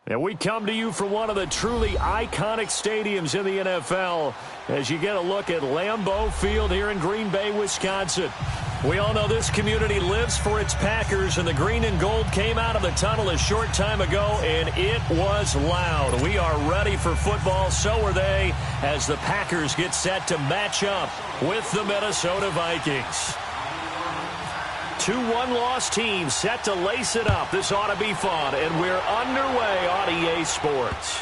And we come to you from one of the truly iconic stadiums in the NFL as you get a look at Lambeau Field here in Green Bay, Wisconsin. We all know this community lives for its Packers, and the green and gold came out of the tunnel a short time ago, and it was loud. We are ready for football, so are they, as the Packers get set to match up with the Minnesota Vikings. Two one-loss teams set to lace it up. This ought to be fun, and we're underway on EA Sports.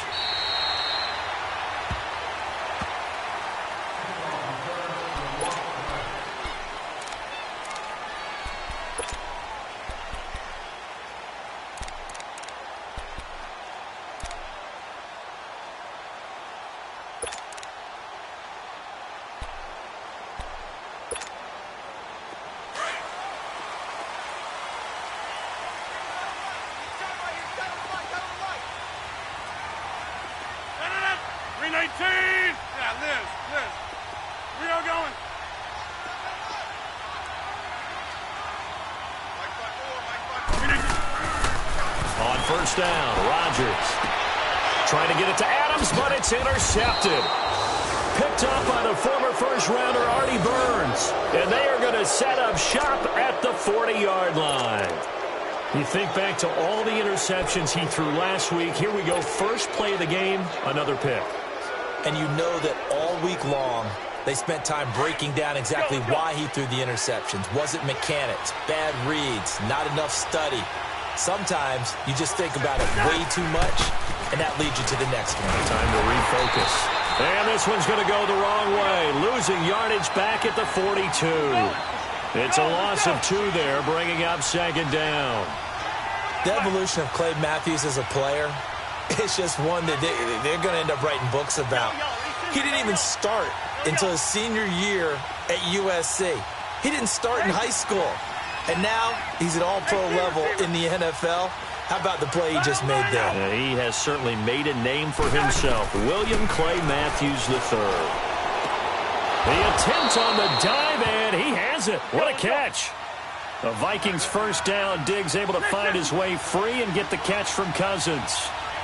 First down, Rodgers trying to get it to Adams, but it's intercepted. Picked up by the former first-rounder Artie Burns, and they are going to set up shop at the 40-yard line. You think back to all the interceptions he threw last week. Here we go, first play of the game, another pick. And you know that all week long, they spent time breaking down exactly why he threw the interceptions. Was it mechanics, bad reads, not enough study? Sometimes you just think about it way too much, and that leads you to the next one. Time to refocus. And this one's going to go the wrong way. Losing yardage back at the 42. It's a loss of 2 there, bringing up second down. The evolution of Clay Matthews as a player, it's just one that they're going to end up writing books about. He didn't even start until his senior year at USC. He didn't start in high school. And now he's at all-pro level in the NFL. How about the play he just made there? Yeah, he has certainly made a name for himself. William Clay Matthews III. The attempt on the dive, and he has it. What a catch. The Vikings first down. Diggs able to find his way free and get the catch from Cousins.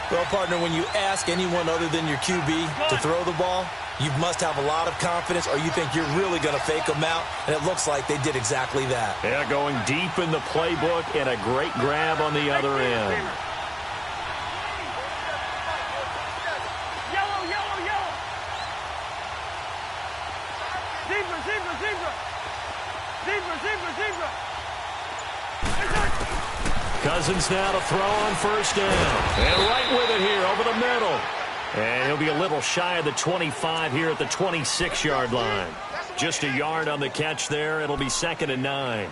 Well, partner, when you ask anyone other than your QB to throw the ball, you must have a lot of confidence, or you think you're really going to fake them out, and it looks like they did exactly that. Yeah, going deep in the playbook and a great grab on the other end. Yellow, yellow, yellow. Zebra, zebra, zebra. Zebra, zebra, zebra. Cousins now to throw on first down. And right with it here over the middle. And he'll be a little shy of the 25 here at the 26-yard line. Just a yard on the catch there. It'll be 2nd and 9.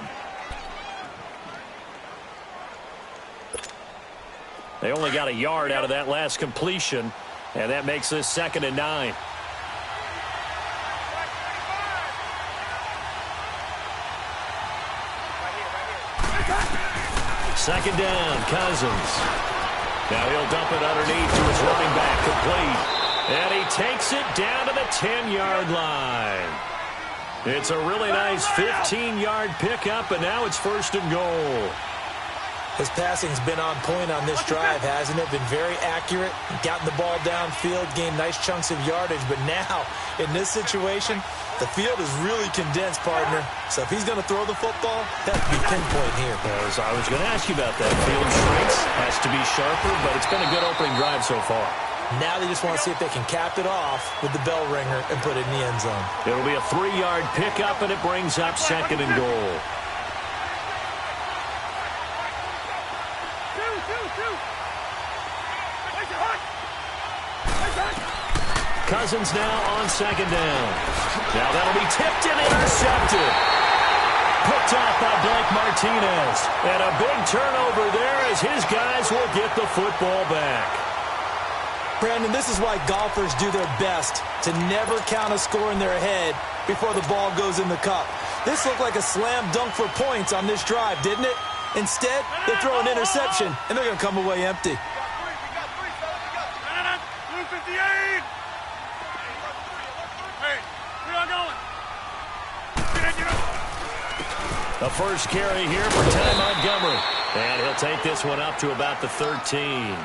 They only got a yard out of that last completion, and that makes this 2nd and 9. Second down, Cousins. Now he'll dump it underneath to his running back, complete. And he takes it down to the 10-yard line. It's a really nice 15-yard pickup, and now it's 1st and goal. His passing's been on point on this drive, hasn't it? Been very accurate, gotten the ball downfield, gained nice chunks of yardage. But now, in this situation, the field is really condensed, partner. So if he's going to throw the football, that would be pinpoint here. As I was going to ask you about that. Field shrinks, has to be sharper, but it's been a good opening drive so far. Now they just want to see if they can cap it off with the bell ringer and put it in the end zone. It'll be a 3-yard pickup, and it brings up 2nd and goal. Cousins now on 2nd down. Now that'll be tipped and intercepted. Picked off by Blake Martinez. And a big turnover there as his guys will get the football back. Brandon, this is why golfers do their best to never count a score in their head before the ball goes in the cup. This looked like a slam dunk for points on this drive, didn't it? Instead, they throw an interception, and they're going to come away empty. The first carry here for Ty Montgomery. And he'll take this one up to about the 13.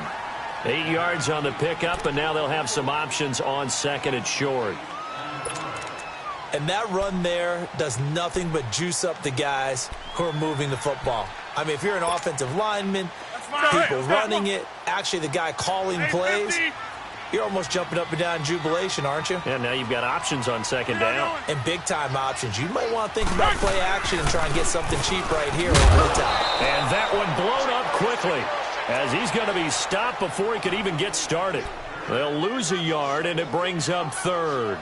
8 yards on the pickup, and now they'll have some options on second and short. And that run there does nothing but juice up the guys who are moving the football. I mean, if you're an offensive lineman, people running it, actually the guy calling plays, you're almost jumping up and down in jubilation, aren't you? Yeah, now you've got options on second down. And big-time options. You might want to think about play action and try and get something cheap right here over the top. And that one blown up quickly as he's going to be stopped before he could even get started. They'll lose a yard, and it brings up third.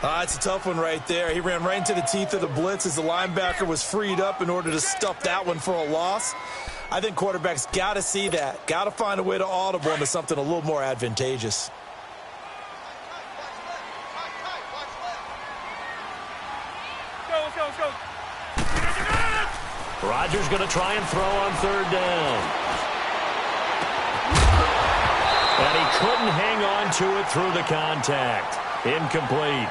It's a tough one right there. He ran right into the teeth of the blitz as the linebacker was freed up in order to stuff that one for a loss. I think quarterbacks got to see that. Got to find a way to audible into something a little more advantageous. Let's go. Rodgers going to try and throw on third down. And he couldn't hang on to it through the contact. Incomplete.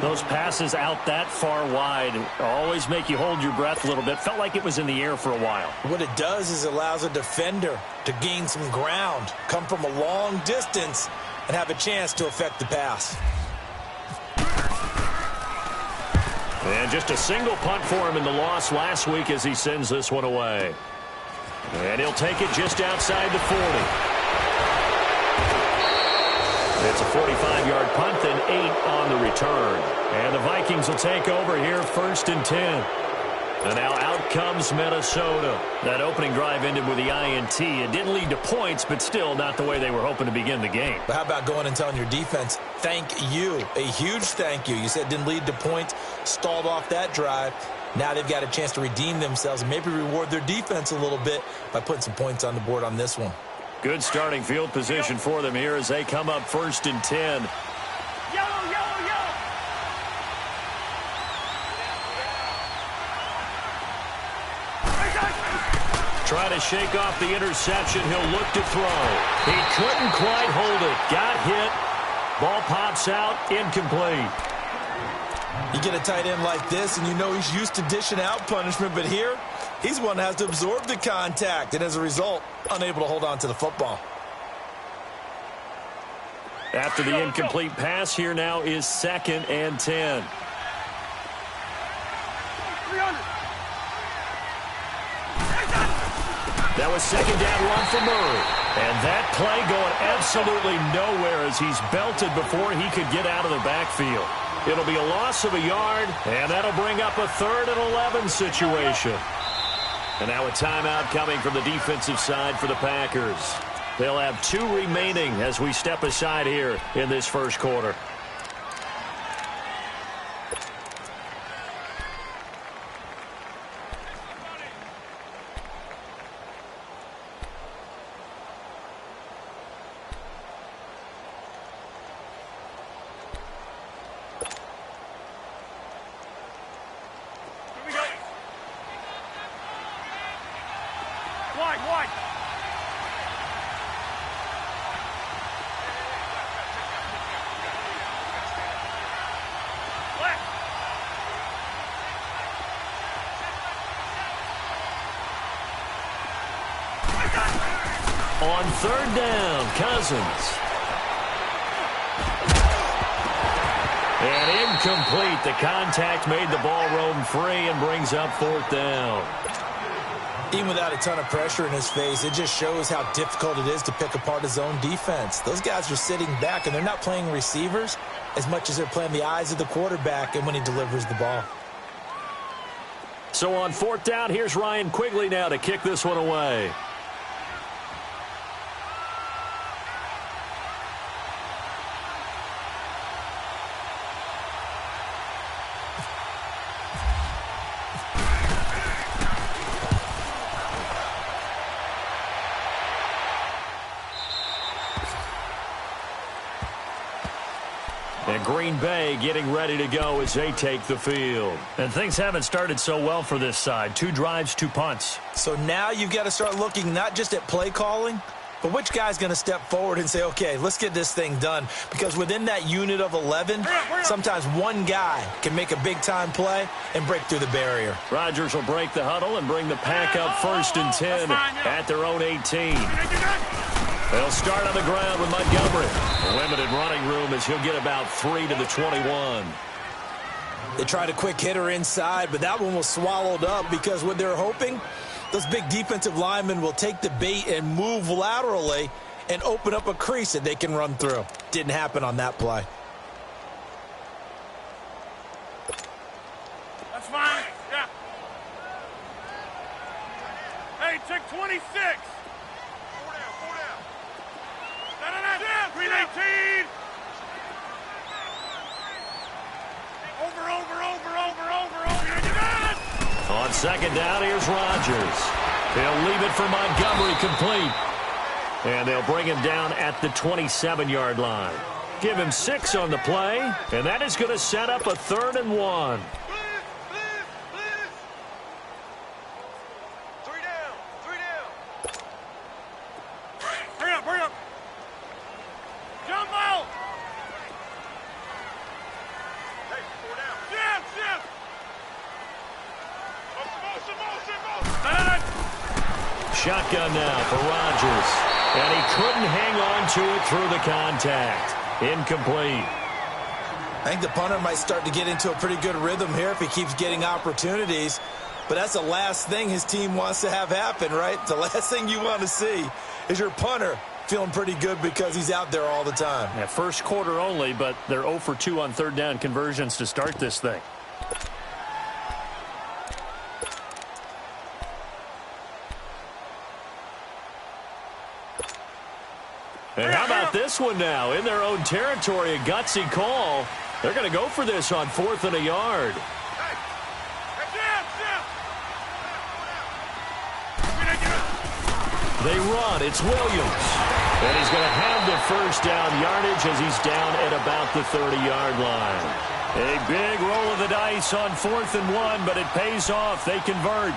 Those passes out that far wide always make you hold your breath a little bit. Felt like it was in the air for a while. What it does is it allows a defender to gain some ground, come from a long distance, and have a chance to affect the pass. And just a single punt for him in the loss last week as he sends this one away. And he'll take it just outside the 40. It's a 45-yard punt, then 8 on the return. And the Vikings will take over here, 1st and 10. And now out comes Minnesota. That opening drive ended with the INT. It didn't lead to points, but still not the way they were hoping to begin the game. But how about going and telling your defense, thank you, a huge thank you. You said it didn't lead to points, stalled off that drive. Now they've got a chance to redeem themselves and maybe reward their defense a little bit by putting some points on the board on this one. Good starting field position for them here as they come up 1st and 10. Yellow. Try to shake off the interception. He'll look to throw. He couldn't quite hold it. Got hit. Ball pops out. Incomplete. You get a tight end like this, and you know he's used to dishing out punishment, but here, he's one that has to absorb the contact, and as a result, unable to hold on to the football. After the incomplete pass, here now is 2nd and 10. 300. That was 2nd down run for Murray. And that play going absolutely nowhere as he's belted before he could get out of the backfield. It'll be a loss of a yard, and that'll bring up a 3rd and 11 situation. And now a timeout coming from the defensive side for the Packers. They'll have 2 remaining as we step aside here in this first quarter. Wide. Left. On 3rd down, Cousins. And incomplete. The contact made the ball roam free and brings up 4th down. Even without a ton of pressure in his face, it just shows how difficult it is to pick apart his own defense. Those guys are sitting back, and they're not playing receivers as much as they're playing the eyes of the quarterback and when he delivers the ball. So on 4th down, here's Ryan Quigley now to kick this one away. And Green Bay getting ready to go as they take the field. And things haven't started so well for this side. 2 drives, 2 punts. So now you've got to start looking not just at play calling, but which guy's going to step forward and say, okay, let's get this thing done. Because within that unit of 11, sometimes one guy can make a big-time play and break through the barrier. Rodgers will break the huddle and bring the pack up 1st and 10 at their own 18. They'll start on the ground with Montgomery. Limited running room as he'll get about 3 to the 21. They tried a quick hitter inside, but that one was swallowed up because what they're hoping, those big defensive linemen will take the bait and move laterally and open up a crease that they can run through. Didn't happen on that play. That's fine. Yeah. Hey, check 26. 4 down, 4 down. Down, 319. Over. On second down, here's Rodgers. They'll leave it for Montgomery complete. And they'll bring him down at the 27-yard line. Give him 6 on the play, and that is going to set up a 3rd and 1. Hurry up. Jump out. Hey, 4 down. Jim. Shotgun now for Rodgers. And he couldn't hang on to it through the contact. Incomplete. I think the punter might start to get into a pretty good rhythm here if he keeps getting opportunities. But that's the last thing his team wants to have happen, right? The last thing you want to see is your punter feeling pretty good because he's out there all the time. Yeah, first quarter only, but they're 0 for 2 on 3rd down conversions to start this thing. And how about this one now? In their own territory, a gutsy call. They're going to go for this on 4th and a yard. They run. It's Williams. And he's going to have the first down yardage as he's down at about the 30-yard line. A big roll of the dice on 4th and 1, but it pays off. They convert.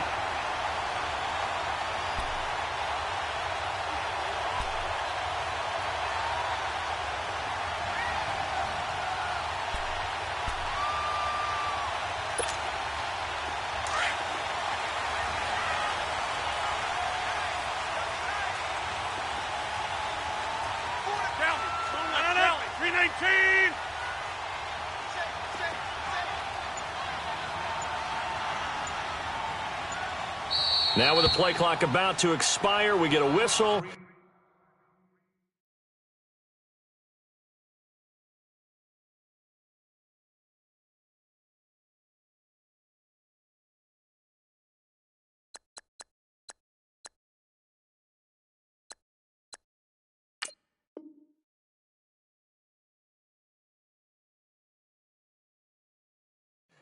Now with the play clock about to expire, we get a whistle.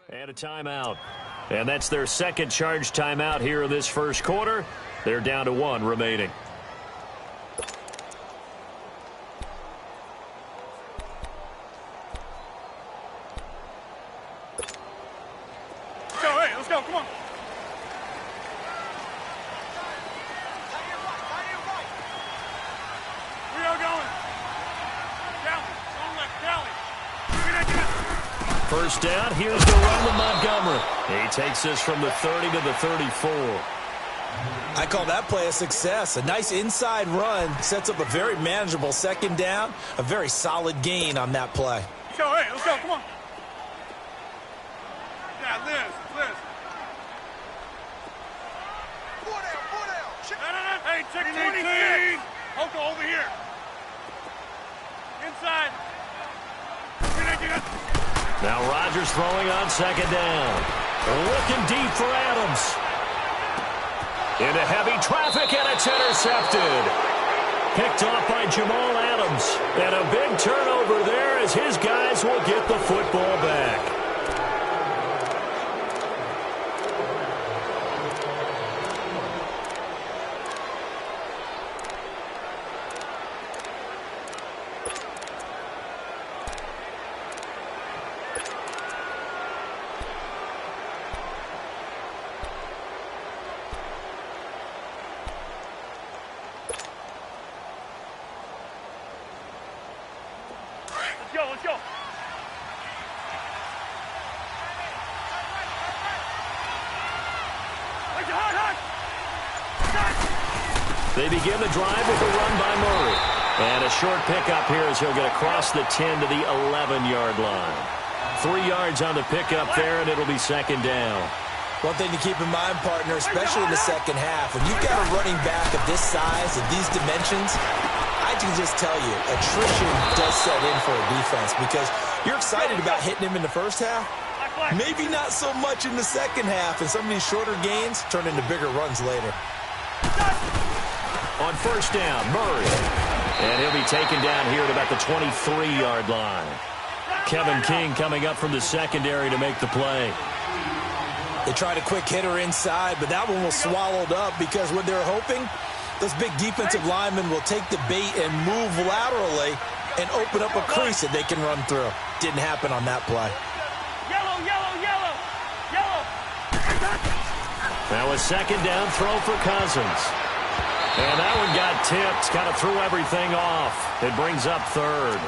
And a timeout. And that's their second charge timeout here in this first quarter. They're down to 1 remaining. Let's go, come on. We are going. Cali. First down, here's the run with Montgomery. He takes this from the 30 to the 34. I call that play a success. A nice inside run sets up a very manageable second down, a very solid gain on that play. Let's go, come on. Yeah, Liz. 4 down. Hey, check 26. Hoko over here. Inside. Now Rodgers throwing on second down. Looking deep for Adams. Into heavy traffic, and it's intercepted. Picked off by Jamal Adams. And a big turnover there as his guys will get the football back. Let's go. They begin the drive with a run by Murray. And a short pickup here as he'll get across the 10 to the 11-yard line. 3 yards on the pickup there, and it'll be second down. One thing to keep in mind, partner, especially in the second half, when you've got a running back of this size, of these dimensions, I can just tell you, attrition does set in for a defense because you're excited about hitting him in the first half. Maybe not so much in the second half, and some of these shorter gains turn into bigger runs later. On first down, Murray. And he'll be taken down here at about the 23-yard line. Kevin King coming up from the secondary to make the play. They tried a quick hitter inside, but that one was swallowed up because what they're hoping, those big defensive linemen will take the bait and move laterally and open up a crease that they can run through. Didn't happen on that play. Yellow, yellow, yellow, yellow. Now a second down throw for Cousins. And that one got tipped, kind of threw everything off. It brings up third.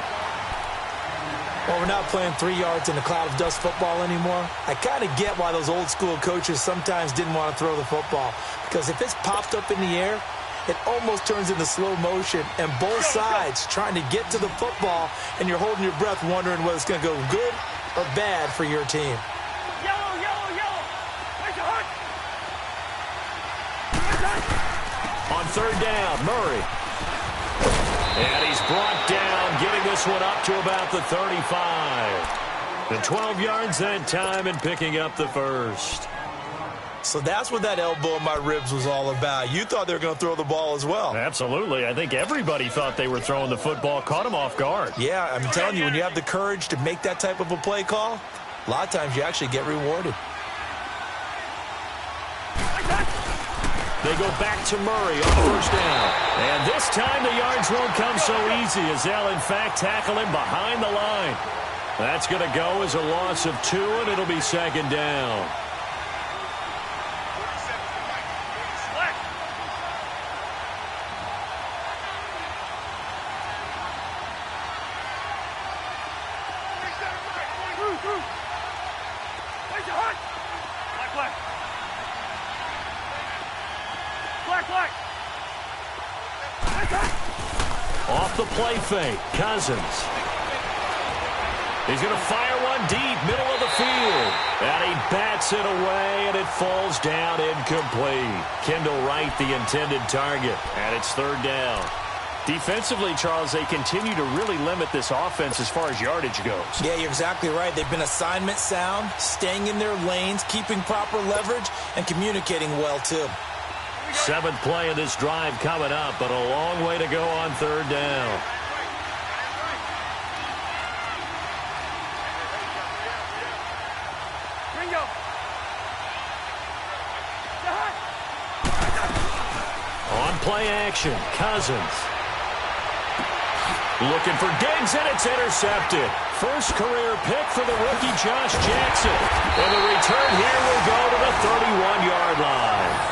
Well, we're not playing 3 yards in a cloud of dust football anymore. I kind of get why those old school coaches sometimes didn't want to throw the football. Because if it's popped up in the air, it almost turns into slow motion. And both sides trying to get to the football, and you're holding your breath wondering whether it's going to go good or bad for your team. Yellow, yellow, yellow. Where's your heart? On third down, Murray. And he's brought down, getting this one up to about the 35. And 12 yards that time and picking up the first. So that's what that elbow in my ribs was all about. You thought they were going to throw the ball as well. Absolutely. I think everybody thought they were throwing the football, caught him off guard. Yeah, I'm telling you, when you have the courage to make that type of a play call, a lot of times you actually get rewarded. They go back to Murray on first down. And this time the yards won't come so easy as they'll, in fact, tackle him behind the line. That's going to go as a loss of 2, and it'll be second down. Off the play fake, Cousins. He's going to fire one deep, middle of the field. And he bats it away, and it falls down incomplete. Kendall Wright, the intended target, and it's third down. Defensively, Charles, they continue to really limit this offense as far as yardage goes. Yeah, you're exactly right. They've been assignment sound, staying in their lanes, keeping proper leverage, and communicating well, too. 7th play of this drive coming up, but a long way to go on third down. Ringo. On play action, Cousins. Looking for Diggs, and it's intercepted. First career pick for the rookie Josh Jackson. And the return here will go to the 31-yard line.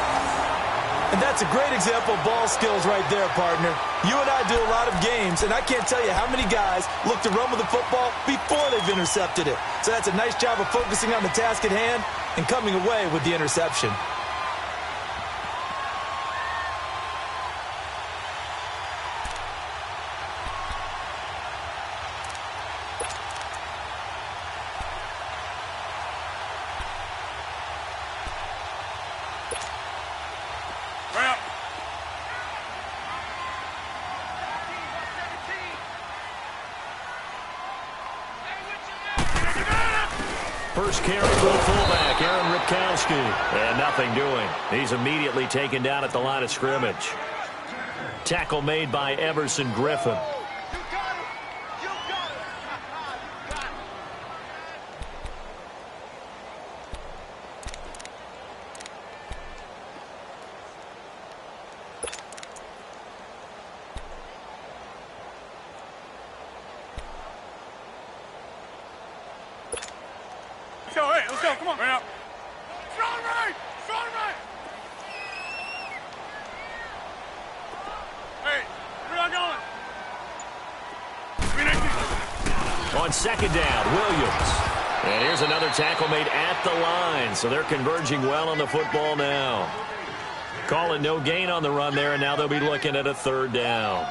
And that's a great example of ball skills right there, partner. You and I do a lot of games, and I can't tell you how many guys look to run with the football before they've intercepted it. So that's a nice job of focusing on the task at hand and coming away with the interception. First carry for the fullback, Aaron Ripkowski. And nothing doing. He's immediately taken down at the line of scrimmage. Tackle made by Everson Griffin. Let's go, come on. Right up. Strong right! Strong right! Hey, where y'all going? On second down, Williams. And here's another tackle made at the line, so they're converging well on the football now. Calling no gain on the run there, and now they'll be looking at a third down.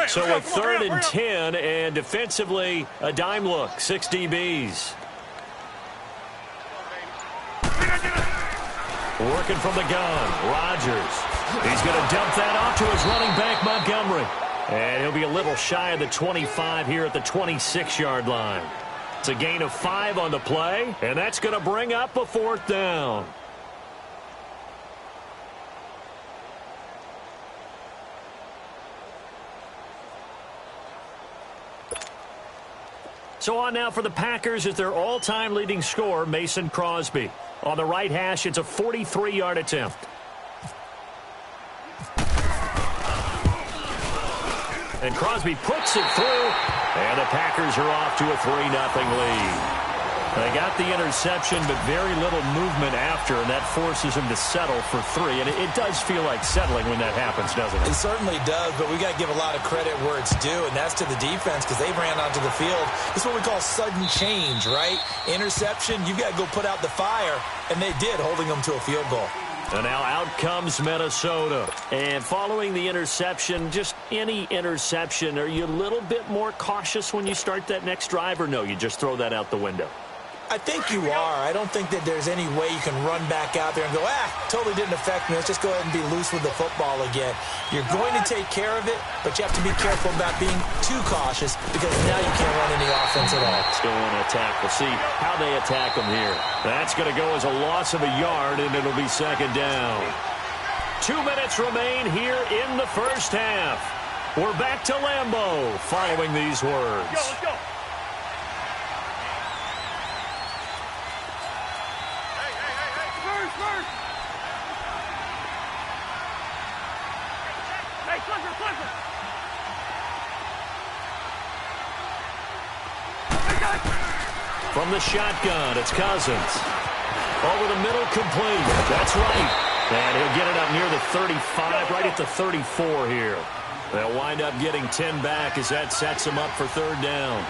So a third and 10, and defensively, a dime look. 6 DBs. Working from the gun, Rodgers. He's going to dump that off to his running back, Montgomery. And he'll be a little shy of the 25 here at the 26-yard line. It's a gain of 5 on the play, and that's going to bring up a fourth down. So on now for the Packers is their all-time leading scorer, Mason Crosby. On the right hash, it's a 43-yard attempt. And Crosby puts it through, and the Packers are off to a 3-0 lead. They got the interception, but very little movement after, and that forces him to settle for 3. And it does feel like settling when that happens, doesn't it? It certainly does, but we got to give a lot of credit where it's due, and that's to the defense because they ran onto the field. It's what we call sudden change, right? Interception, you've got to go put out the fire, and they did, holding them to a field goal. And now out comes Minnesota. And following the interception, just any interception, are you a little bit more cautious when you start that next drive, or no, you just throw that out the window? I think you are. I don't think that there's any way you can run back out there and go, totally didn't affect me. Let's just go ahead and be loose with the football again. You're going to take care of it, but you have to be careful about being too cautious because now you can't run any offense at all. Still want to attack. We'll see how they attack them here. That's going to go as a loss of a yard, and it'll be second down. 2 minutes remain here in the first half. We're back to Lambeau following these words. Let's go. From the shotgun, it's Cousins. Over the middle, complete. That's right. And he'll get it up near the 35, right at the 34 here. They'll wind up getting 10 back as that sets them up for third down.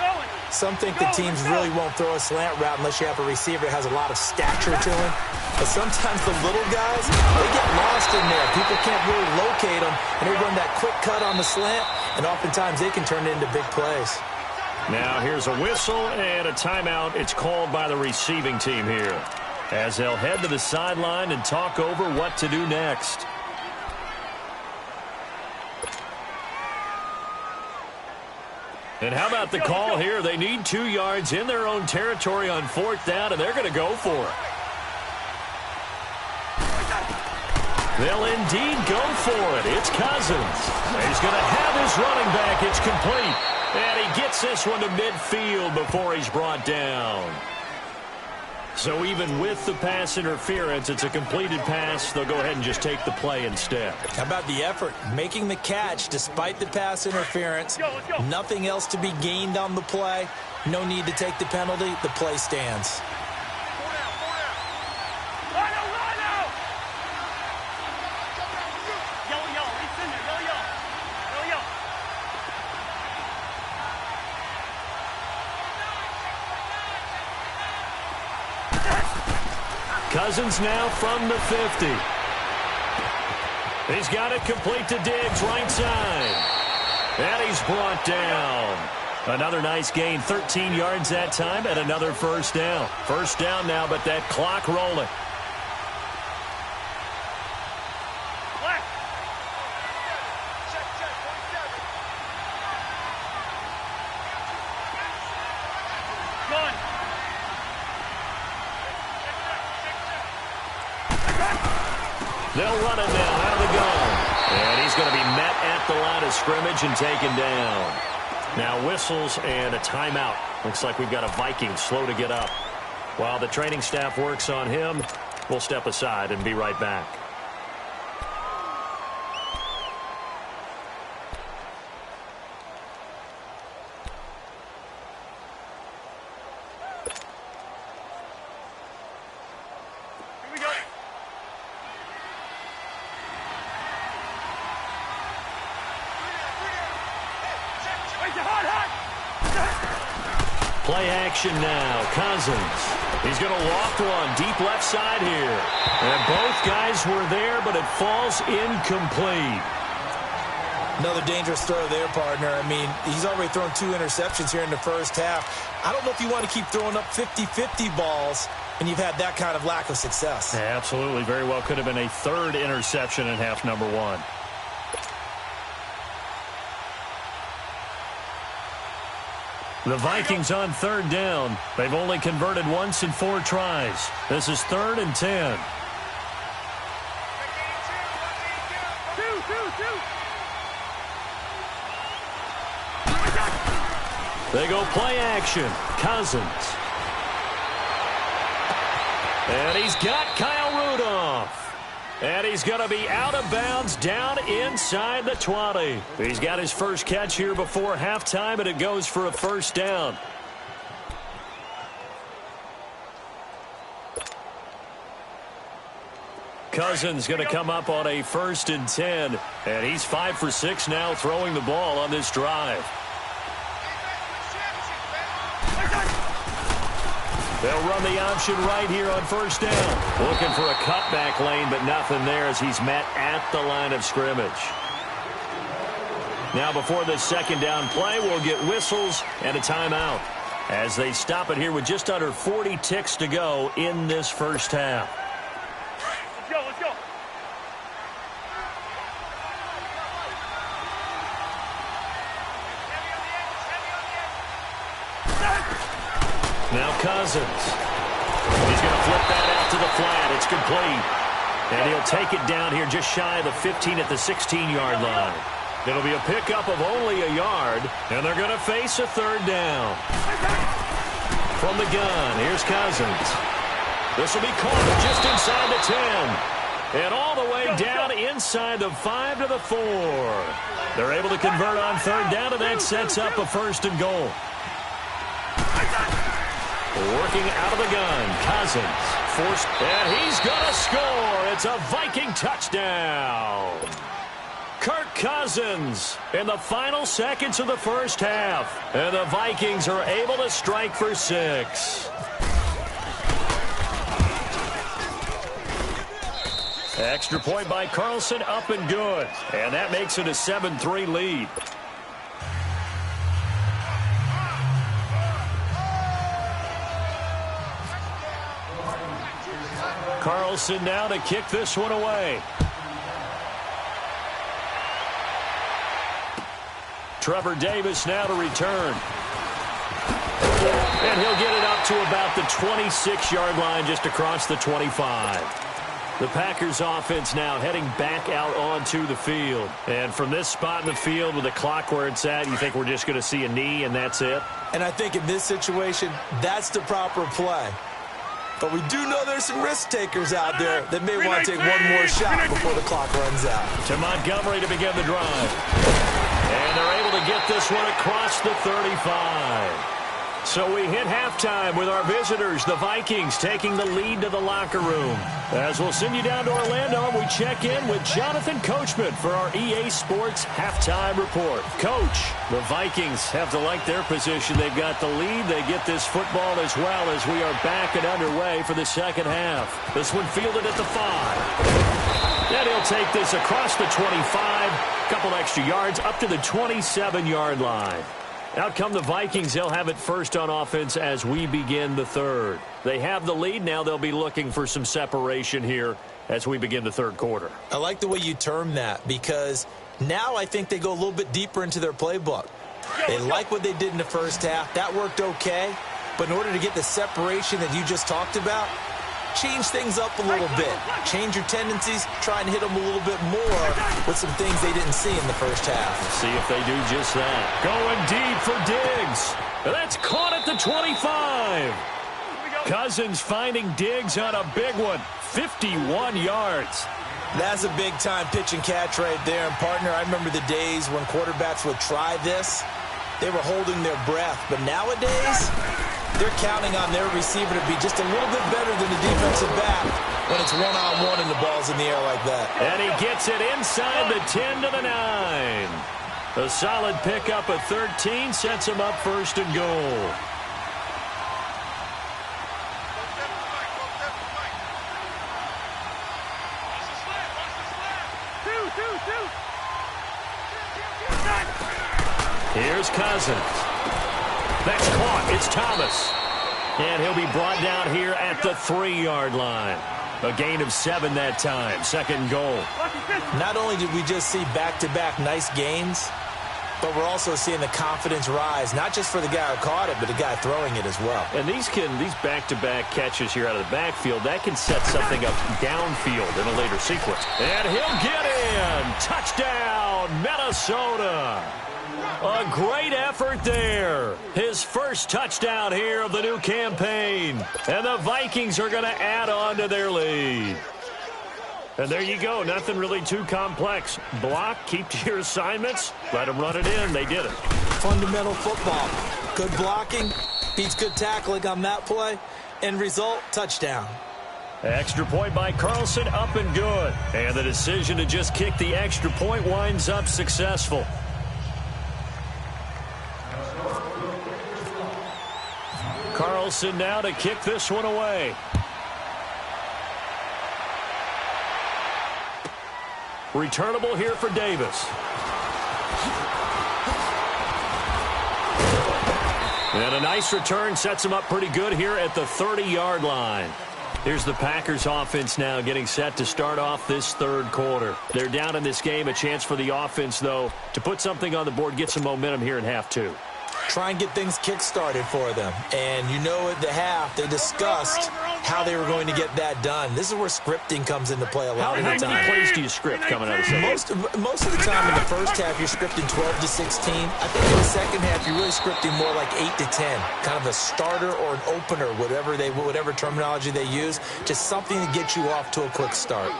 Some think the teams really won't throw a slant route unless you have a receiver that has a lot of stature to him. But sometimes the little guys, they get lost in there. People can't really locate them, and they run that quick cut on the slant, and oftentimes they can turn it into big plays. Now here's a whistle and a timeout. It's called by the receiving team here, as they'll head to the sideline and talk over what to do next. And how about the call here? They need 2 yards in their own territory on fourth down, and they're going to go for it. They'll indeed go for it. It's Cousins. He's going to have his running back. It's complete. And he gets this one to midfield before he's brought down. So even with the pass interference, it's a completed pass. They'll go ahead and just take the play instead. How about the effort? Making the catch despite the pass interference. Let's go. Nothing else to be gained on the play. No need to take the penalty. The play stands. Cousins now from the 50. He's got it complete to Diggs, right side. And he's brought down. Another nice gain, 13 yards that time, and another first down. First down now, but that clock rolling. They'll run it now out of the gun. And he's going to be met at the line of scrimmage and taken down. Now whistles and a timeout. Looks like we've got a Viking slow to get up. While the training staff works on him, we'll step aside and be right back. Play action now. Cousins. He's going to loft one deep left side here. And both guys were there, but it falls incomplete. Another dangerous throw there, partner. I mean, he's already thrown 2 interceptions here in the first half. I don't know if you want to keep throwing up 50-50 balls when you've had that kind of lack of success. Absolutely. Very well could have been a 3rd interception in half number 1. The Vikings on 3rd down. They've only converted once in 4 tries. This is 3rd and 10. They go play action. Cousins. And he's got Kyle Rudolph. And he's going to be out of bounds down inside the 20. He's got his first catch here before halftime, and it goes for a 1st down. Cousins going to come up on a 1st and 10. And he's 5 for 6 now throwing the ball on this drive. They'll run the option right here on 1st down. Looking for a cutback lane, but nothing there as he's met at the line of scrimmage. Now before this 2nd down play, we'll get whistles and a timeout as they stop it here with just under 40 ticks to go in this first half. Let's go, let's go. Now Cousins. He's going to flip that out to the flat. It's complete. And he'll take it down here just shy of the 15 at the 16-yard line. It'll be a pickup of only a yard, and they're going to face a 3rd down. From the gun, here's Cousins. This will be caught just inside the 10. And all the way down inside the 5 to the 4. They're able to convert on 3rd down, and that sets up a 1st and goal. Working out of the gun, Cousins. Forced, and he's going to score. It's a Viking touchdown. Kirk Cousins in the final seconds of the first half. And the Vikings are able to strike for 6. Extra point by Carlson, up and good. And that makes it a 7-3 lead. Carlson now to kick this one away. Trevor Davis now to return. And he'll get it up to about the 26-yard line just across the 25. The Packers offense now heading back out onto the field. And from this spot in the field with the clock where it's at, you think we're just going to see a knee and that's it? And I think in this situation, that's the proper play. But we do know there's some risk takers out there that may want to take one more shot before the clock runs out. To Montgomery to begin the drive. And they're able to get this one across the 35. So we hit halftime with our visitors, the Vikings, taking the lead to the locker room. As we'll send you down to Orlando, we check in with Jonathan Coachman for our EA Sports Halftime Report. Coach, the Vikings have to like their position. They've got the lead. They get this football as well as we are back and underway for the second half. This one fielded at the 5. Then he'll take this across the 25, couple extra yards up to the 27-yard line. Out come the Vikings. They'll have it first on offense as we begin the third. They have the lead. Now they'll be looking for some separation here as we begin the third quarter. I like the way you term that because now I think they go a little bit deeper into their playbook. They like what they did in the first half. That worked okay. But in order to get the separation that you just talked about, change things up a little bit. Change your tendencies. Try and hit them a little bit more with some things they didn't see in the first half. See if they do just that. Going deep for Diggs. That's caught at the 25. Cousins finding Diggs on a big one. 51 yards. That's a big-time pitch and catch right there. And, partner, I remember the days when quarterbacks would try this. They were holding their breath. But nowadays, they're counting on their receiver to be just a little bit better than the defensive back when it's one-on-one and the ball's in the air like that. And he gets it inside the 10 to the 9. A solid pickup of 13 sets him up first and goal. Here's Cousins. That's caught. It's Thomas. And he'll be brought down here at the 3-yard line. A gain of 7 that time. Second goal. Not only did we just see back-to-back nice gains, but we're also seeing the confidence rise, not just for the guy who caught it, but the guy throwing it as well. And these back-to-back catches here out of the backfield, that can set something up downfield in a later sequence. And he'll get in. Touchdown, Minnesota. A great effort there. His first touchdown here of the new campaign. And the Vikings are going to add on to their lead. And there you go. Nothing really too complex. Block, keep to your assignments, let them run it in. They did it. Fundamental football. Good blocking, beats good tackling on that play. End result, touchdown. Extra point by Carlson, up and good. And the decision to just kick the extra point winds up successful. Carlson now to kick this one away. Returnable here for Davis. And a nice return sets him up pretty good here at the 30-yard line. Here's the Packers offense now getting set to start off this third quarter. They're down in this game. A chance for the offense, though, to put something on the board, get some momentum here in half two. Try and get things kick-started for them. And you know at the half, they discussed how they were going to get that done. This is where scripting comes into play a lot of the time. How many plays do you script coming out of second? Most of the time in the first half, you're scripting 12 to 16. I think in the second half, you're really scripting more like 8 to 10. Kind of a starter or an opener, whatever terminology they use. Just something to get you off to a quick start.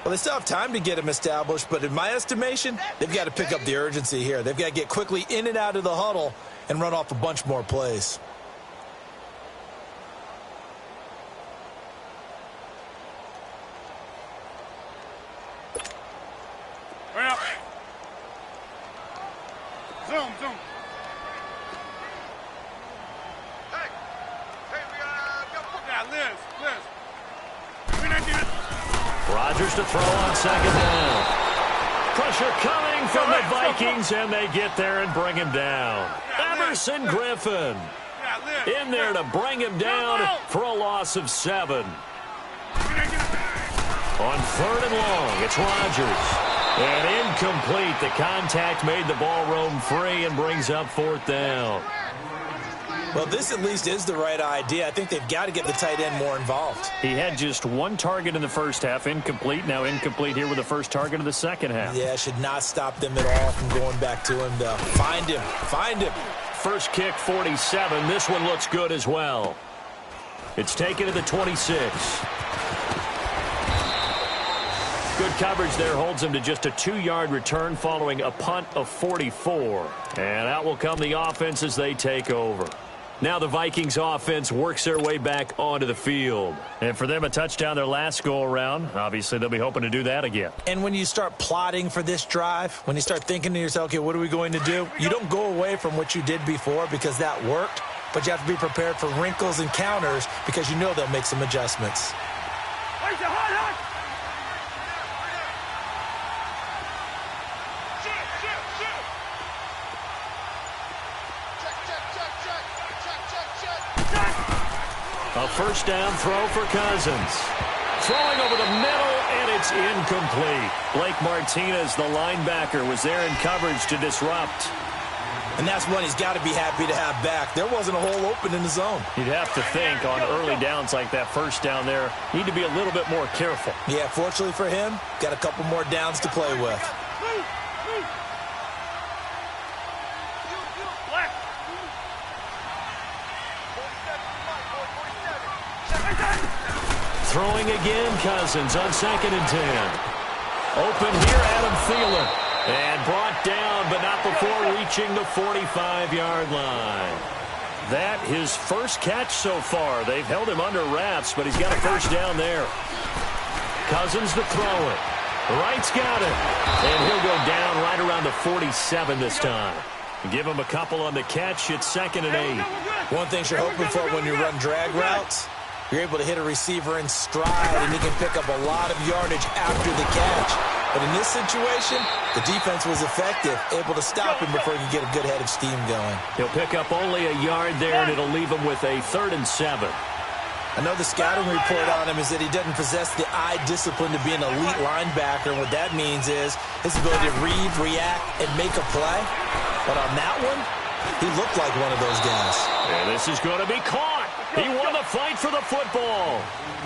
Well, they still have time to get them established, but in my estimation, they've got to pick up the urgency here. They've got to get quickly in and out of the huddle and run off a bunch more plays. Hurry up. Zoom. Hey, we got Liz. We not get it. Rodgers to throw on second down. Pressure coming from the Vikings, and they get there and bring him down. Emerson Griffin in there to bring him down for a loss of 7. On third and long, it's Rodgers. And incomplete. The contact made the ball roam free and brings up fourth down. Well, this at least is the right idea. I think they've got to get the tight end more involved. He had just one target in the first half, incomplete. Now incomplete here with the first target of the second half. Yeah, should not stop them at all from going back to him, though. Find him. First kick, 47. This one looks good as well. It's taken to the 26. Good coverage there holds him to just a 2-yard return following a punt of 44. And out will come the offense as they take over. Now the Vikings offense works their way back onto the field. And for them, a touchdown their last go-around. Obviously, they'll be hoping to do that again. And when you start plotting for this drive, when you start thinking to yourself, okay, what are we going to do? You don't go away from what you did before because that worked, but you have to be prepared for wrinkles and counters because you know they'll make some adjustments. A first down throw for Cousins. Throwing over the middle, and it's incomplete. Blake Martinez, the linebacker, was there in coverage to disrupt. And that's one he's got to be happy to have back. There wasn't a hole open in the zone. You'd have to think on early downs like that first down there, need to be a little bit more careful. Yeah, fortunately for him, got a couple more downs to play with. Throwing again, Cousins on 2nd and 10. Open here, Adam Thielen. And brought down, but not before reaching the 45-yard line. That his first catch so far. They've held him under wraps, but he's got a first down there. Cousins to throw it. Wright's got it. And he'll go down right around the 47 this time. Give him a couple on the catch. It's 2nd and 8. One thing you're hoping for when you run drag routes, you're able to hit a receiver in stride, and he can pick up a lot of yardage after the catch. But in this situation, the defense was effective, able to stop him before he could get a good head of steam going. He'll pick up only a yard there, and it'll leave him with a 3rd and 7. I know the scouting report on him is that he doesn't possess the eye discipline to be an elite linebacker. And what that means is his ability to read, react, and make a play. But on that one, he looked like one of those guys. And this is going to be caught. He won the fight for the football.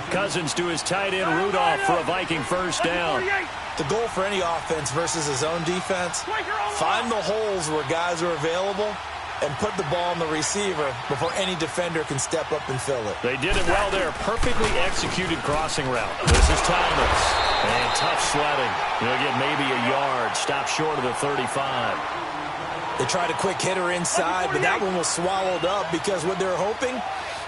Cousins to his tight end, Rudolph, for a Viking first down. The goal for any offense versus his own defense, find the holes where guys are available and put the ball on the receiver before any defender can step up and fill it. They did it well there. Perfectly executed crossing route. This is Thomas. And tough sledding. He'll get maybe a yard. Stop short of the 35. They tried a quick hitter inside, but that one was swallowed up because what they're hoping,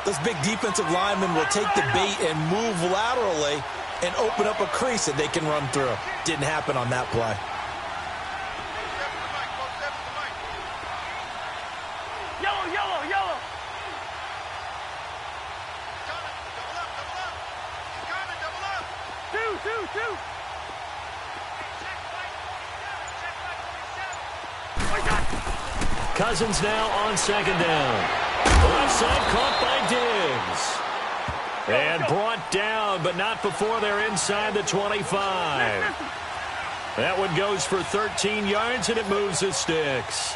those big defensive linemen will take the bait and move laterally and open up a crease that they can run through. Didn't happen on that play. Yellow. Two. Cousins now on 2nd down. Left side caught by Diggs. And brought down, but not before they're inside the 25. That one goes for 13 yards, and it moves the sticks.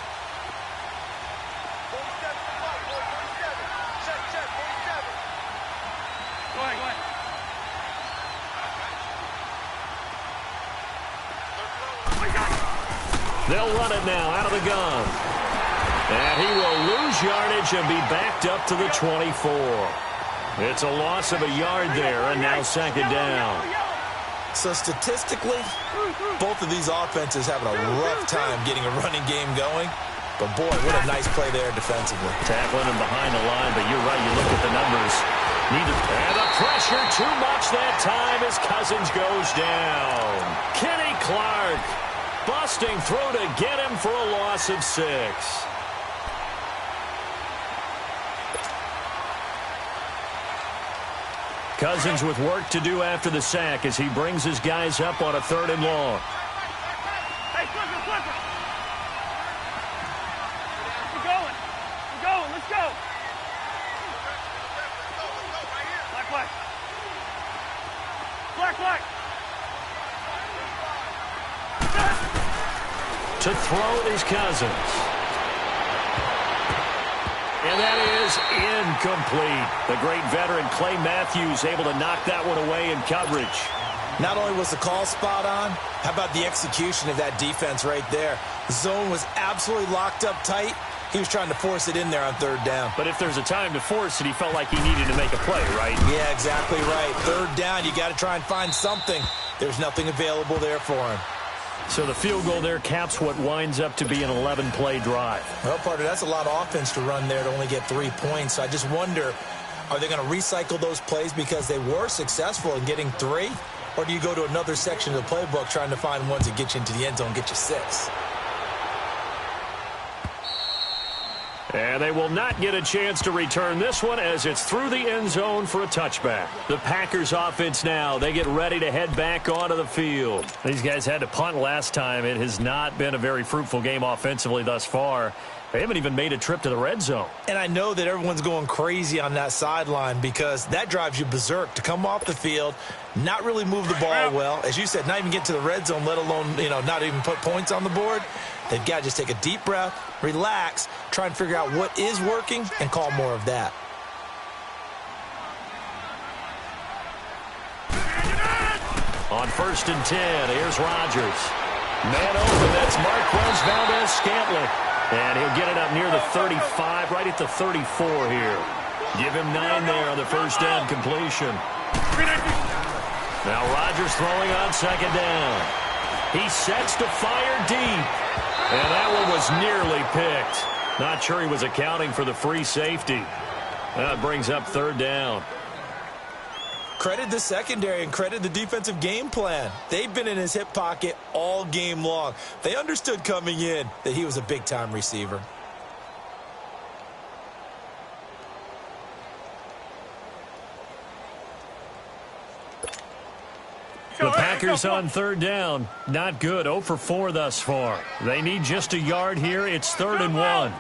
They'll run it now out of the gun. And he will lose yardage and be backed up to the 24. It's a loss of a yard there, and now 2nd down. So statistically, both of these offenses having a rough time getting a running game going. But boy, what a nice play there defensively. Tackling him behind the line, but you're right, you look at the numbers. And the pressure too much that time as Cousins goes down. Kenny Clark. Busting through to get him for a loss of 6. Cousins with work to do after the sack as he brings his guys up on a 3rd and long. Hey, Flipper. We're going. Let's go. Black. To throw is Cousins. And that is incomplete. The great veteran Clay Matthews able to knock that one away in coverage. Not only was the call spot on, how about the execution of that defense right there? The zone was absolutely locked up tight. He was trying to force it in there on 3rd down. But if there's a time to force it, he felt like he needed to make a play, right? Yeah, exactly right. 3rd down, you got to try and find something. There's nothing available there for him. So the field goal there caps what winds up to be an 11-play drive. Well, partner, that's a lot of offense to run there to only get 3 points. So I just wonder, are they going to recycle those plays because they were successful in getting 3? Or do you go to another section of the playbook trying to find ones that get you into the end zone and get you 6? And they will not get a chance to return this one as it's through the end zone for a touchback. The Packers offense now, they get ready to head back onto the field. These guys had to punt last time. It has not been a very fruitful game offensively thus far. They haven't even made a trip to the red zone. And I know that everyone's going crazy on that sideline because that drives you berserk to come off the field, not really move the ball well. As you said, not even get to the red zone, let alone, not even put points on the board. They've got to just take a deep breath, relax, try and figure out what is working, and call more of that. On 1st and 10, here's Rodgers. Man open, that's Marquez Valdes-Scantling. And he'll get it up near the 35, right at the 34 here. Give him 9 there on the 1st down completion. Now Rodgers throwing on 2nd down. He sets to fire deep. And that one was nearly picked. Not sure he was accounting for the free safety. That brings up 3rd down. Credit the secondary and credit the defensive game plan. They've been in his hip pocket all game long. They understood coming in that he was a big-time receiver. The Packers on third down. Not good. 0 for 4 thus far. They need just a yard here. It's 3rd and 1.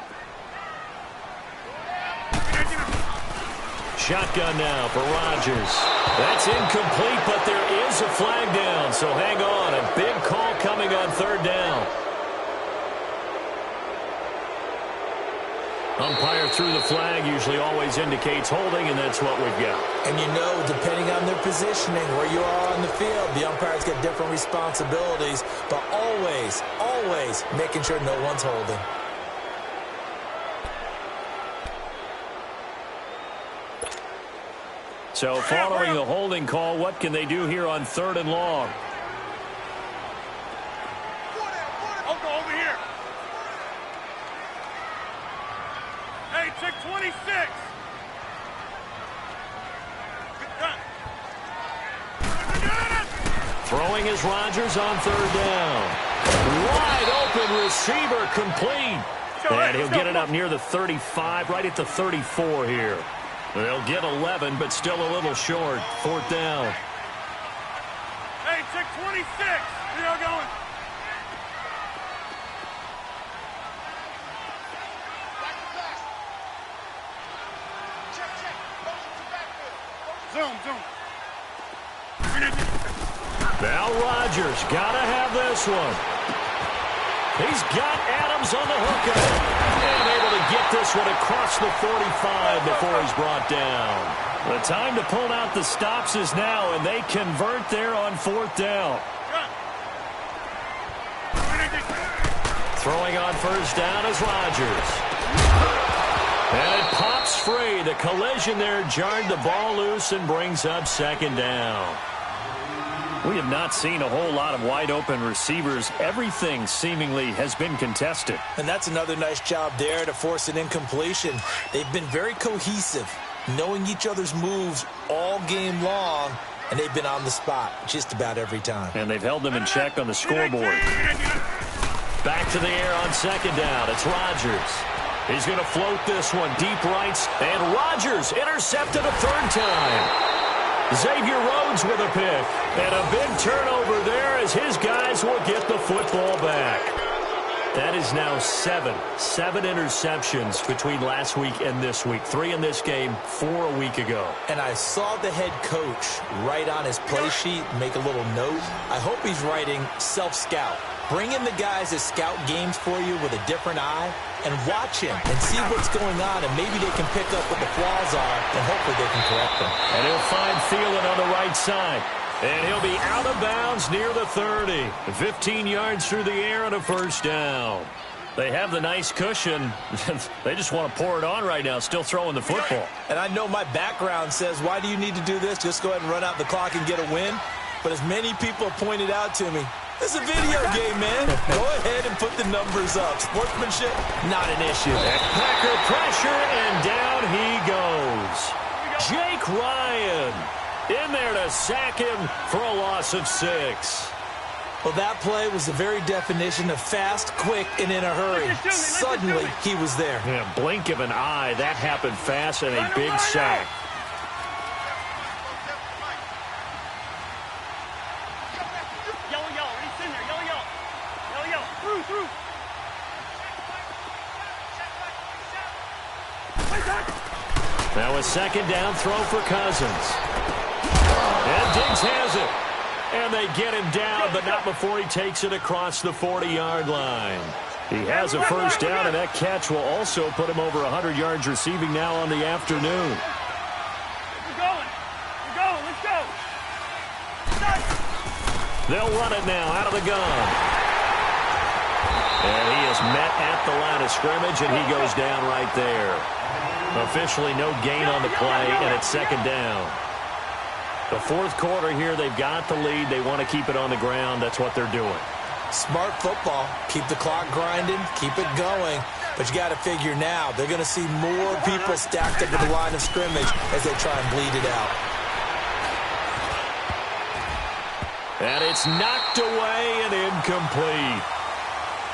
Shotgun now for Rodgers. That's incomplete, but there is a flag down, so hang on. A big call coming on 3rd down. Umpire threw the flag, usually always indicates holding, and that's what we've got. And you know, depending on their positioning, where you are on the field, the umpires get different responsibilities, but always, always making sure no one's holding. So following the holding call, what can they do here on 3rd and long? I'll go over here. Hey, check 26. Throwing is Rodgers on 3rd down. Wide open receiver complete. And he'll get it up near the 35, right at the 34 here. They'll get 11, but still a little short. 4th down. Hey, check 26. Where y'all going? Zoom. Now Rodgers got to have this one. He's got Adams on the hook and able to get this one across the 45 before he's brought down. The time to pull out the stops is now, and they convert there on 4th down. Throwing on 1st down is Rodgers. And it pops free. The collision there jarred the ball loose and brings up 2nd down. We have not seen a whole lot of wide-open receivers. Everything seemingly has been contested. And that's another nice job there to force an incompletion. They've been very cohesive, knowing each other's moves all game long, and they've been on the spot just about every time. And they've held them in check on the scoreboard. Back to the air on 2nd down. It's Rodgers. He's going to float this one deep rights, and Rodgers intercepted a 3rd time. Xavier Rhodes with a pick. And a big turnover there as his guys will get the football back. That is now 7 interceptions between last week and this week. 3 in this game, 4 a week ago. And I saw the head coach write on his play sheet, make a little note. I hope he's writing self-scout. Bring in the guys that scout games for you with a different eye and watch him and see what's going on, and maybe they can pick up what the flaws are, and hopefully they can correct them. And he'll find Thielen on the right side. And he'll be out of bounds near the 30. 15 yards through the air and a 1st down. They have the nice cushion. They just want to pour it on right now, still throwing the football. And I know my background says, why do you need to do this? Just go ahead and run out the clock and get a win. But as many people have pointed out to me, it's a video game, man. Go ahead and put the numbers up. Sportsmanship, not an issue. Packer pressure, and down he goes. Jake Ryan in there to sack him for a loss of 6. Well, that play was the very definition of fast, quick, and in a hurry. Suddenly, he was there. Yeah, blink of an eye. That happened fast and a big sack. Now a 2nd down throw for Cousins. And Diggs has it. And they get him down, but not before he takes it across the 40-yard line. He has a 1st down, and that catch will also put him over 100 yards receiving now on the afternoon. We're going. Let's go. They'll run it now out of the gun. And he is met at the line of scrimmage, and he goes down right there. Officially no gain on the play, and it's 2nd down. The 4th quarter here, they've got the lead. They want to keep it on the ground. That's what they're doing. Smart football. Keep the clock grinding. Keep it going. But you got to figure now, they're going to see more people stacked up at the line of scrimmage as they try and bleed it out. And it's knocked away and incomplete.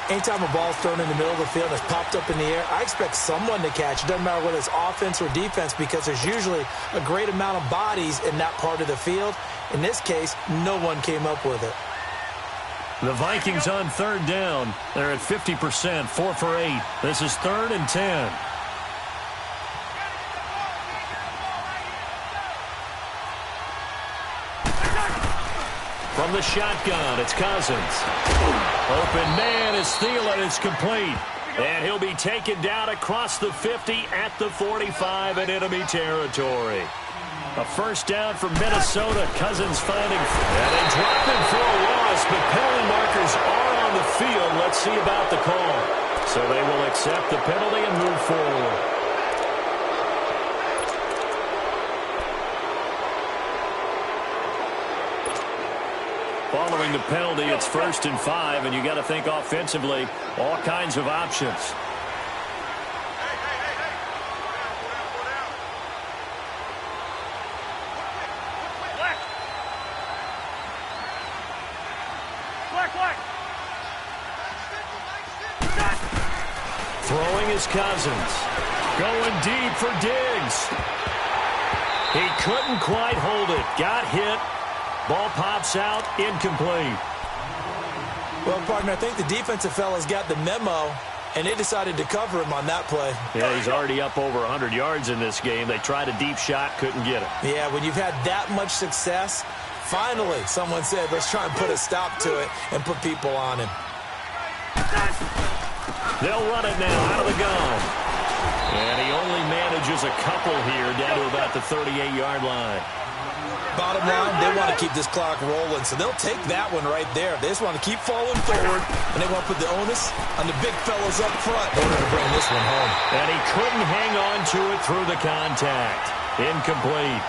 Anytime a ball's thrown in the middle of the field and it's popped up in the air, I expect someone to catch. It doesn't matter whether it's offense or defense because there's usually a great amount of bodies in that part of the field. In this case, no one came up with it. The Vikings on third down. They're at 50%, 4 for 8. This is 3rd and 10. From the shotgun, it's Cousins. Open man is Thielen. It's complete. And he'll be taken down across the 50 at the 45 in enemy territory. A first down for Minnesota. Cousins finding. And they drop him for a loss, but penalty markers are on the field. Let's see about the call. So they will accept the penalty and move forward. Following the penalty, it's 1st and 5, and you got to think offensively, all kinds of options. Throwing is Cousins. Going deep for Diggs. He couldn't quite hold it. Got hit. Ball pops out, incomplete. Well, partner, I think the defensive fellas got the memo, and they decided to cover him on that play. Yeah, he's already up over 100 yards in this game. They tried a deep shot, couldn't get it. Yeah, when you've had that much success, finally someone said, let's try and put a stop to it and put people on him. They'll run it now out of the gun. And he only manages a couple here down to about the 38-yard line. Bottom line, they want to keep this clock rolling, so they'll take that one right there. They just want to keep falling forward, and they want to put the onus on the big fellas up front in order to bring this one home. And he couldn't hang on to it through the contact. Incomplete.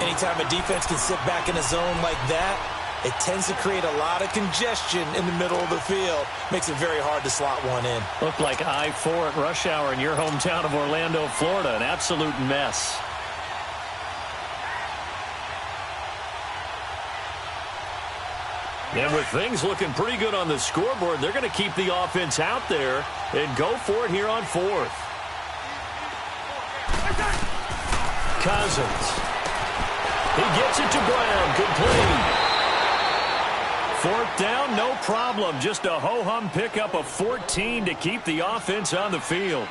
Anytime a defense can sit back in a zone like that, it tends to create a lot of congestion in the middle of the field. Makes it very hard to slot one in. Looked like I-4 at rush hour in your hometown of Orlando, Florida. An absolute mess. And with things looking pretty good on the scoreboard, they're going to keep the offense out there and go for it here on 4th. Cousins. He gets it to Brown. Complete. 4th down, no problem. Just a ho-hum pickup of 14 to keep the offense on the field.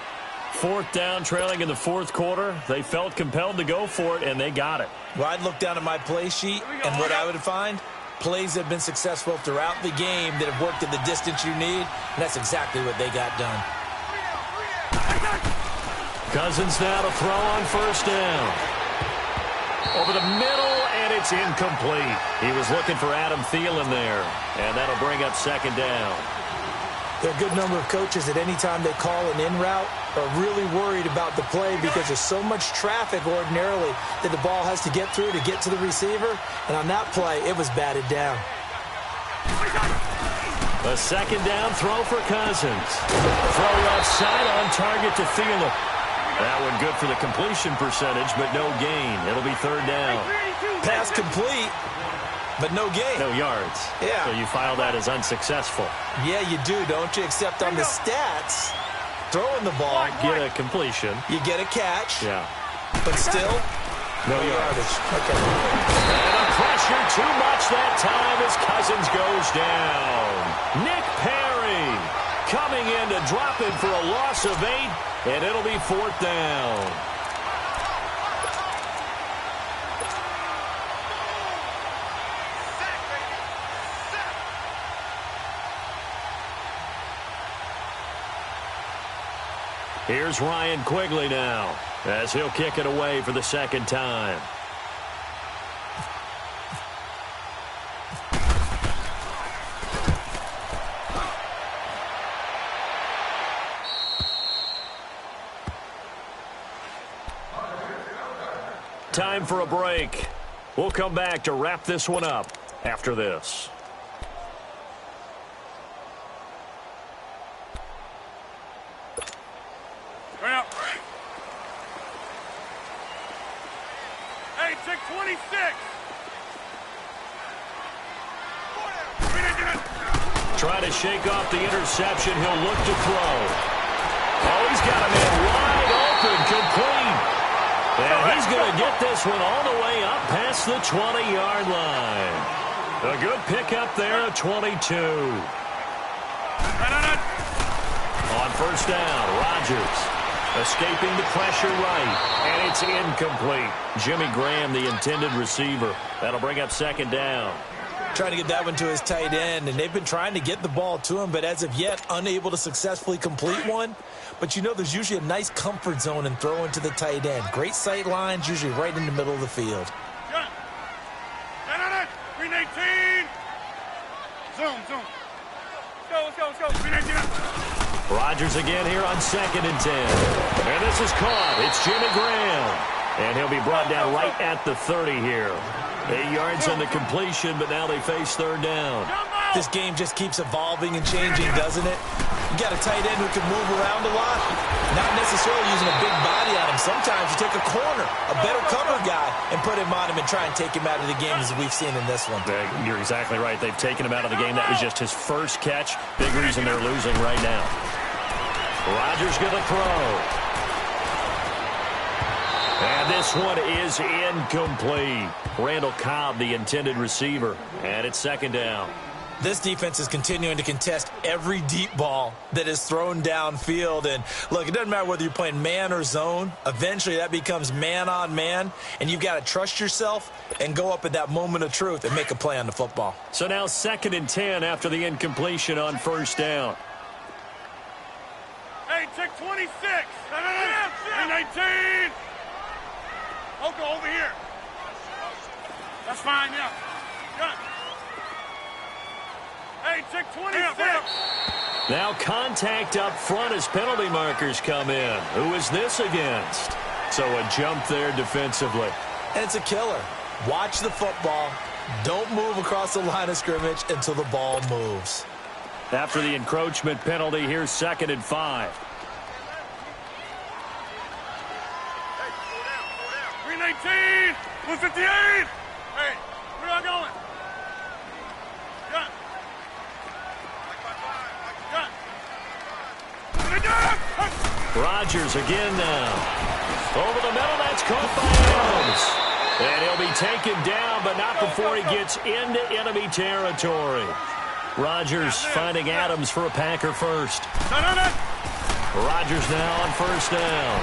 4th down, trailing in the 4th quarter. They felt compelled to go for it, and they got it. Well, I'd look down at my play sheet, and what I would find, plays that have been successful throughout the game that have worked at the distance you need, and that's exactly what they got done. Cousins now to throw on 1st down. Over the middle, and it's incomplete. He was looking for Adam Thielen there, and that'll bring up 2nd down. There are a good number of coaches at any time they call an in route are really worried about the play because there's so much traffic ordinarily that the ball has to get through to get to the receiver. And on that play, it was batted down. A 2nd down throw for Cousins. Throw left side on target to Thielen. That one good for the completion percentage, but no gain. It'll be 3rd down. Pass complete, but no gain. No yards. Yeah. So you file that as unsuccessful. Yeah, you do, don't you? Except on the stats, throwing the ball. Get a completion. You get a catch. Yeah. But still, no yardage. Okay. And the pressure too much that time as Cousins goes down. Nick Perry coming in to drop him for a loss of 8, and it'll be 4th down. Here's Ryan Quigley now as he'll kick it away for the 2nd time. Time for a break. We'll come back to wrap this one up after this. Hey, check 26. Trying to shake off the interception. He'll look to throw. Oh, he's got a man wide open, complete. And he's going to get this one all the way up past the 20-yard line. A good pickup there at 22. On first down, Rodgers escaping the pressure right, and it's incomplete. Jimmy Graham, the intended receiver. That'll bring up second down. Trying to get that one to his tight end, and they've been trying to get the ball to him, but as of yet, unable to successfully complete one. But you know there's usually a nice comfort zone in throwing to the tight end. Great sight lines, usually right in the middle of the field. Green 18. Zoom. Let's go. Green 18. Rodgers again here on 2nd and 10. And this is caught. It's Jimmy Graham. And he'll be brought down right at the 30 here. 8 yards on the completion, but now they face third down. This game just keeps evolving and changing, doesn't it? You got a tight end who can move around a lot. Not necessarily using a big body on him. Sometimes you take a corner, a better cover guy, and put him on him and try and take him out of the game as we've seen in this one. You're exactly right. They've taken him out of the game. That was just his first catch. Big reason they're losing right now. Rodgers going to throw. And this one is incomplete. Randall Cobb, the intended receiver. And it's second down. This defense is continuing to contest every deep ball that is thrown downfield. And, look, it doesn't matter whether you're playing man or zone. Eventually, that becomes man-on-man, and you've got to trust yourself and go up at that moment of truth and make a play on the football. So now 2nd and 10 after the incompletion on first down. Hey, check 26. 19. Okay, over here. That's fine, yeah. Got it. Hey, check 26. Now contact up front as penalty markers come in. Who is this against? So a jump there defensively. And it's a killer. Watch the football. Don't move across the line of scrimmage until the ball moves. After the encroachment penalty, here's 2nd and 5. Hey, 319. 158. Hey, where y'all going? Rodgers again now. Over the middle, that's caught by Adams. And he'll be taken down, but not before he gets into enemy territory. Rodgers finding Adams for a Packer first. Rodgers now on first down.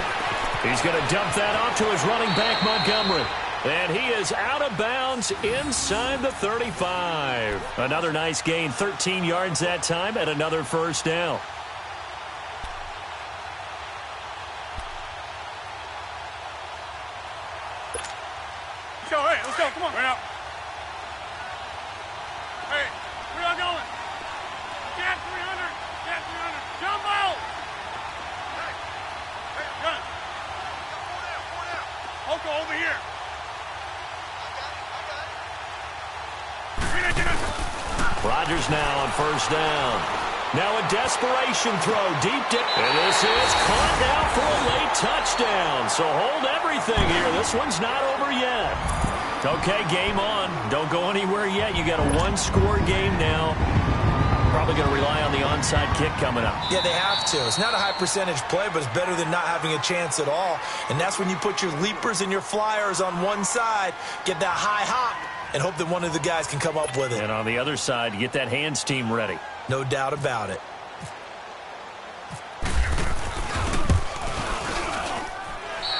He's going to dump that off to his running back, Montgomery. And he is out of bounds inside the 35. Another nice gain, 13 yards that time, and another first down. Let's go, come on. Right up. Hey, where y'all going? Cat 300. Jumbo! Hey, gun. Oko, over here. I got it. Rodgers now on first down. Now a desperation throw deep down. And this is caught now for a late touchdown. So hold everything here. This one's not over yet. Okay, game on. Don't go anywhere yet. You got a one-score game now. Probably going to rely on the onside kick coming up. Yeah, they have to. It's not a high-percentage play, but it's better than not having a chance at all. And that's when you put your leapers and your flyers on one side, get that high hop, and hope that one of the guys can come up with it. And on the other side, you get that hands team ready. No doubt about it.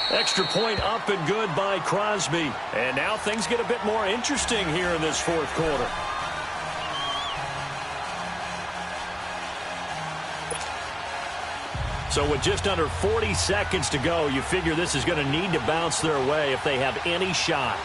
Extra point up and good by Crosby. And now things get a bit more interesting here in this fourth quarter. So with just under 40 seconds to go, you figure this is going to need to bounce their way if they have any shot.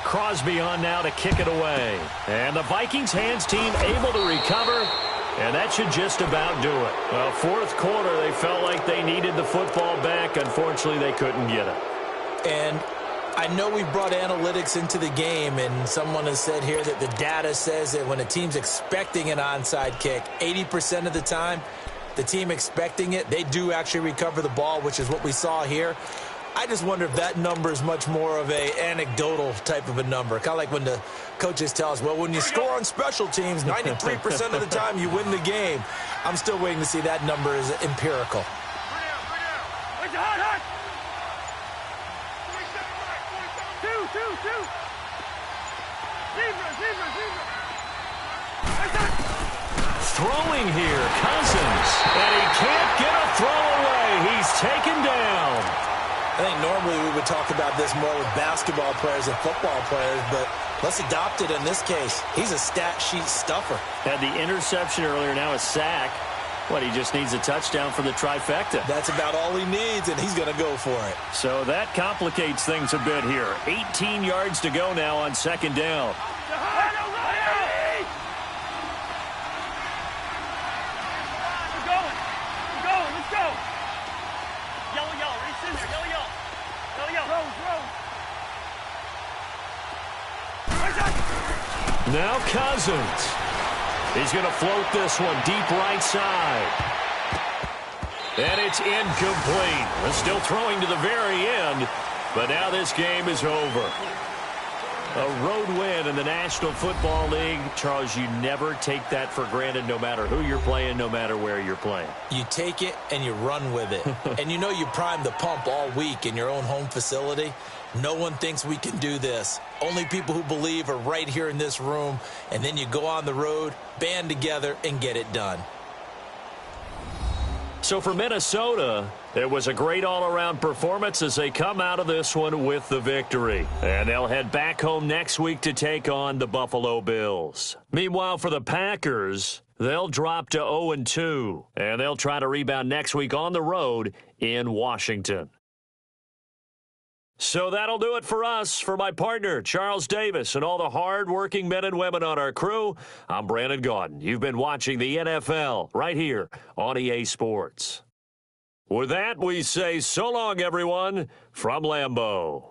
Crosby on now to kick it away. And the Vikings hands team able to recover, and that should just about do it. Well, fourth quarter, they felt like they needed the football back. Unfortunately, they couldn't get it. And I know we brought analytics into the game, and someone has said here that the data says that when a team's expecting an onside kick, 80% of the time, the team expecting it, they do actually recover the ball, which is what we saw here. I just wonder if that number is much more of a anecdotal type of a number. Kind of like when the coaches tell us, well, when you score on special teams, 93% of the time you win the game. I'm still waiting to see that number is empirical. Throwing here, Cousins, and he can't get a throw away. He's taken down. I think normally we would talk about this more with basketball players and football players, but let's adopt it in this case. He's a stat sheet stuffer. Had the interception earlier, now a sack. What, he just needs a touchdown for the trifecta. That's about all he needs, and he's going to go for it. So that complicates things a bit here. 18 yards to go now on second down. Now Cousins. He's going to float this one deep right side. And it's incomplete. We're still throwing to the very end, but now this game is over. A road win in the National Football League. Charles, you never take that for granted no matter who you're playing, no matter where you're playing. You take it and you run with it. And you know you primed the pump all week in your own home facility. No one thinks we can do this. Only people who believe are right here in this room. And then you go on the road, band together, and get it done. So for Minnesota, it was a great all-around performance as they come out of this one with the victory. And they'll head back home next week to take on the Buffalo Bills. Meanwhile, for the Packers, they'll drop to 0-2, and they'll try to rebound next week on the road in Washington. So that'll do it for us. For my partner, Charles Davis, and all the hard-working men and women on our crew, I'm Brandon Gaudin. You've been watching the NFL right here on EA Sports. With that, we say so long, everyone, from Lambeau.